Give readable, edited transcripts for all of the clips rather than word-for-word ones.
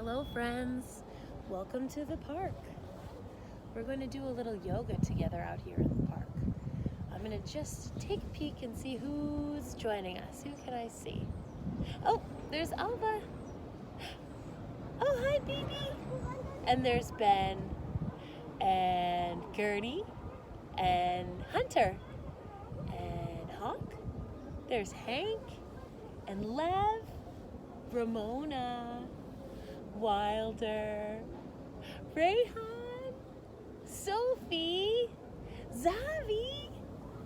Hello friends, welcome to the park. We're going to do a little yoga together out here in the park. I'm going to just take a peek and see who's joining us. Who can I see? Oh, there's Alva. Oh, hi baby. And there's Ben and Gertie and Hunter and Hawk. There's Hank and Lev, Ramona, Wilder, Rayhan, Sophie, Zavi,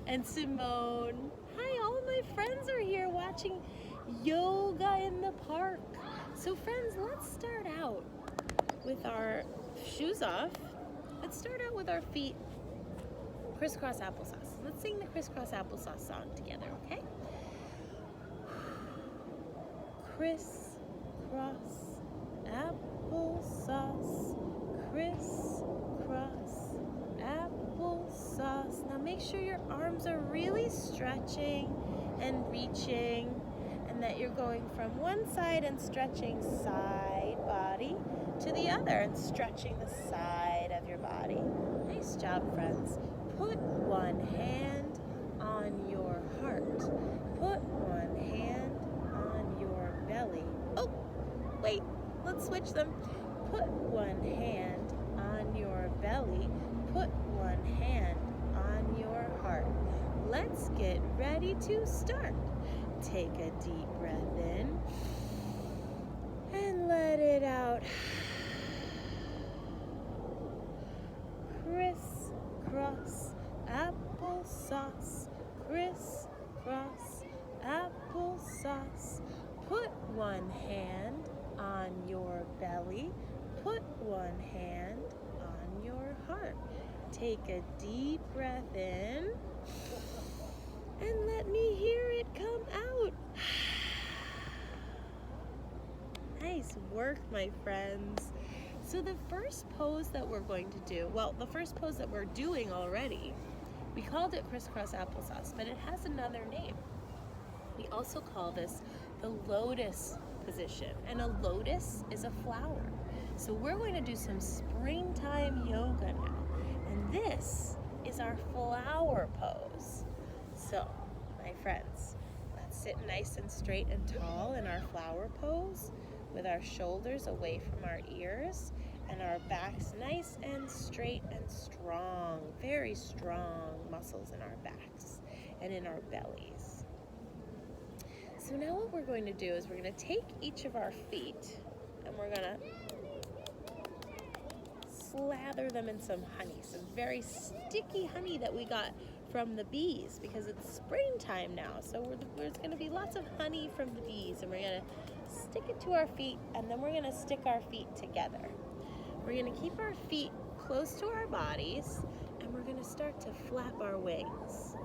and Simone. Hi, all my friends are here watching yoga in the park. So friends, let's start out with our shoes off. Let's start out with our feet crisscross applesauce. Let's sing the crisscross applesauce song together, okay? Crisscross applesauce, crisscross applesauce. Now make sure your arms are really stretching and reaching, and that you're going from one side and stretching side body to the other and stretching the side of your body. Nice job, friends. Put one hand on your heart. Put one hand on your belly. Oh, wait, let's switch them. Put one hand on your belly. Put one hand on your heart. Let's get ready to start. Take a deep breath in and let it out. Crisscross applesauce, crisscross applesauce. Put one hand on your belly. Put one hand on your heart. Take a deep breath in and let me hear it come out. Nice work, my friends. So the first pose that we're going to do, well, the first pose that we're doing already, we called it crisscross applesauce, but it has another name. We also call this the lotus position, and a lotus is a flower. So we're going to do some springtime yoga now, and this is our flower pose. So, my friends, let's sit nice and straight and tall in our flower pose with our shoulders away from our ears and our backs nice and straight and strong, very strong muscles in our backs and in our bellies. So now what we're going to do is we're going to take each of our feet and we're going to slather them in some honey, some very sticky honey that we got from the bees, because it's springtime now. So there's going to be lots of honey from the bees, and we're going to stick it to our feet, and then we're going to stick our feet together. We're going to keep our feet close to our bodies, and we're going to start to flap our wings.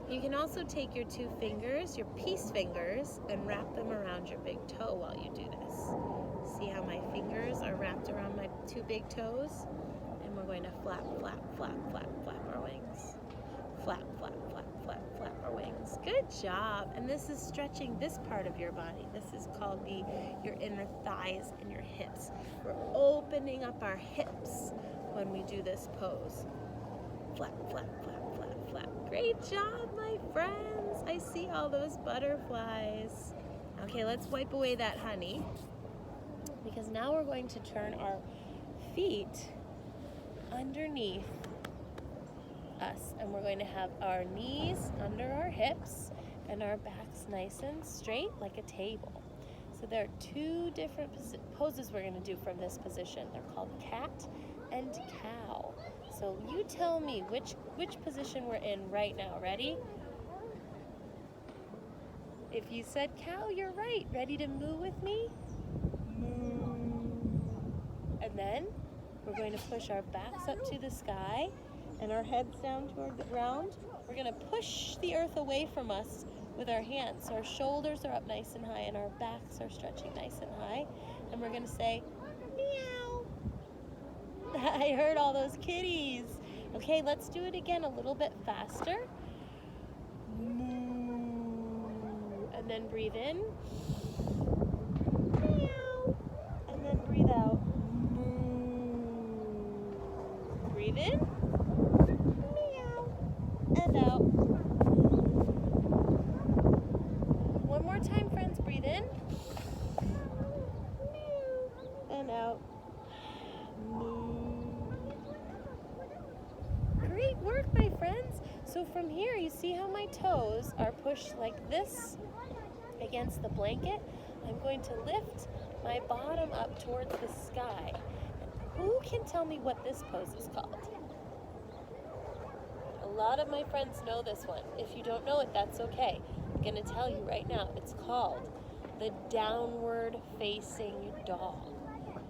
You can also take your two fingers, your peace fingers, and wrap them around your big toe while you do this. See how my fingers are wrapped around my two big toes? And we're going to flap, flap, flap, flap, flap our wings. Flap, flap, flap, flap, flap our wings. Good job. And this is stretching this part of your body. This is called your inner thighs and your hips. We're opening up our hips when we do this pose. Flap, flap, flap, flap, flap. Great job, my friends. I see all those butterflies. Okay, let's wipe away that honey, because now we're going to turn our feet underneath us, and we're going to have our knees under our hips and our backs nice and straight like a table. So there are two different poses we're going to do from this position. They're called cat and cow. So you tell me which position we're in right now. Ready? If you said cow, you're right. Ready to moo with me? Moo. And then we're going to push our backs up to the sky and our heads down toward the ground. We're going to push the earth away from us with our hands. So our shoulders are up nice and high and our backs are stretching nice and high. And we're going to say, meow. I heard all those kitties. Okay, let's do it again a little bit faster. Moo. And then breathe in. Meow. And then breathe on out. Great work, my friends. So from here, you see how my toes are pushed like this against the blanket? I'm going to lift my bottom up towards the sky. Who can tell me what this pose is called? A lot of my friends know this one. If you don't know it, that's okay. I'm going to tell you right now. It's called the downward facing dog.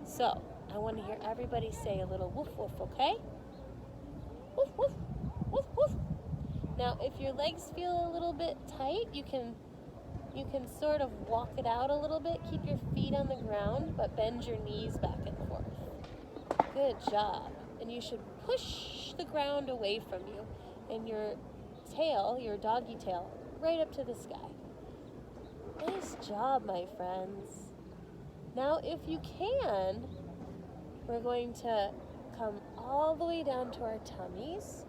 So, I want to hear everybody say a little woof woof, okay? Woof woof, woof woof. Now, if your legs feel a little bit tight, you can sort of walk it out a little bit. Keep your feet on the ground, but bend your knees back and forth. Good job. And you should push the ground away from you and your tail, your doggy tail, right up to the sky. Nice job, my friends. Now, if you can, we're going to come all the way down to our tummies.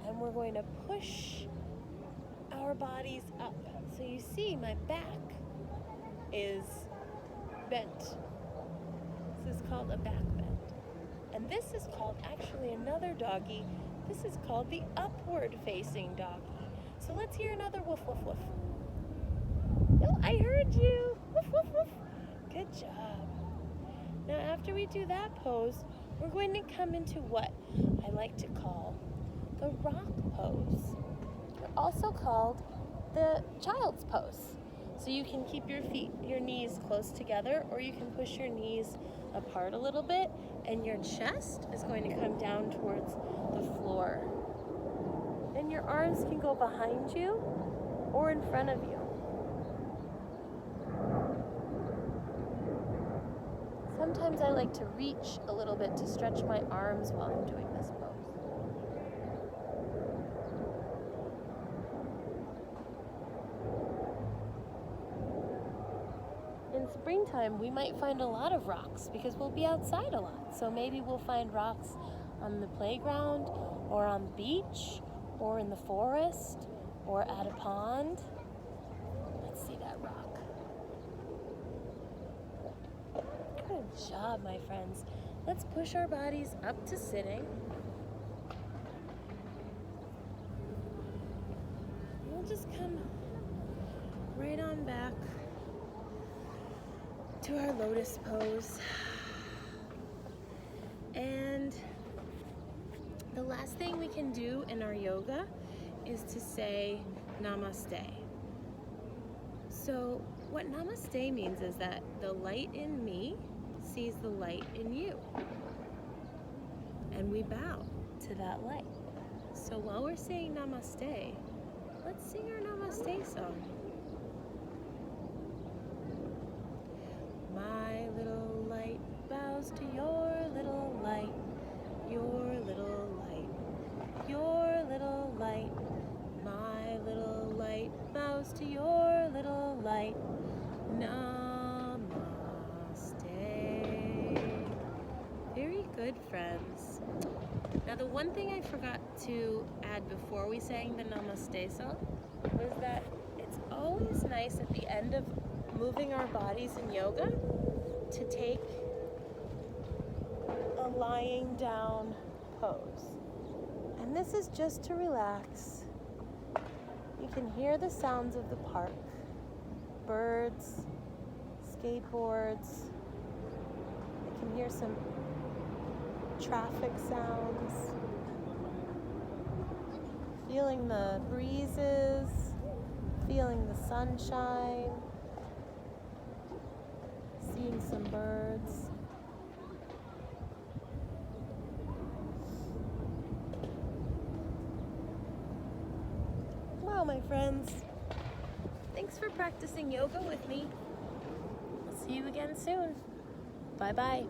And we're going to push our bodies up. So you see my back is bent. This is called a back bend. And this is called, actually another doggy, this is called the upward facing doggy. So let's hear another woof woof woof. Oh, I heard you. Woof woof woof. Good job. Now after we do that pose, we're going to come into what I like to call the rock pose. Also called the child's pose. So you can keep your knees close together, or you can push your knees apart a little bit, and your chest is going to come down towards the floor. And your arms can go behind you or in front of you. Sometimes I like to reach a little bit to stretch my arms while I'm doing this pose. In springtime, we might find a lot of rocks because we'll be outside a lot. So maybe we'll find rocks on the playground or on the beach or in the forest or at a pond. Let's see that rock. Good job, my friends. Let's push our bodies up to sitting. We'll just come right on back to our lotus pose. And the last thing we can do in our yoga is to say namaste. So what namaste means is that the light in me sees the light in you. And we bow to that light. So while we're saying namaste, let's sing our namaste song. My little light bows to your little light, your little light, your little light. My little light bows to your little light. Namaste. Very good, friends. Now the one thing I forgot to add before we sang the namaste song was that it's always nice at the end of moving our bodies in yoga to take a lying down pose. And this is just to relax. You can hear the sounds of the park. Birds, skateboards. I can hear some traffic sounds. Feeling the breezes, feeling the sunshine. Seeing some birds. Wow, my friends. Thanks for practicing yoga with me. I'll see you again soon. Bye-bye.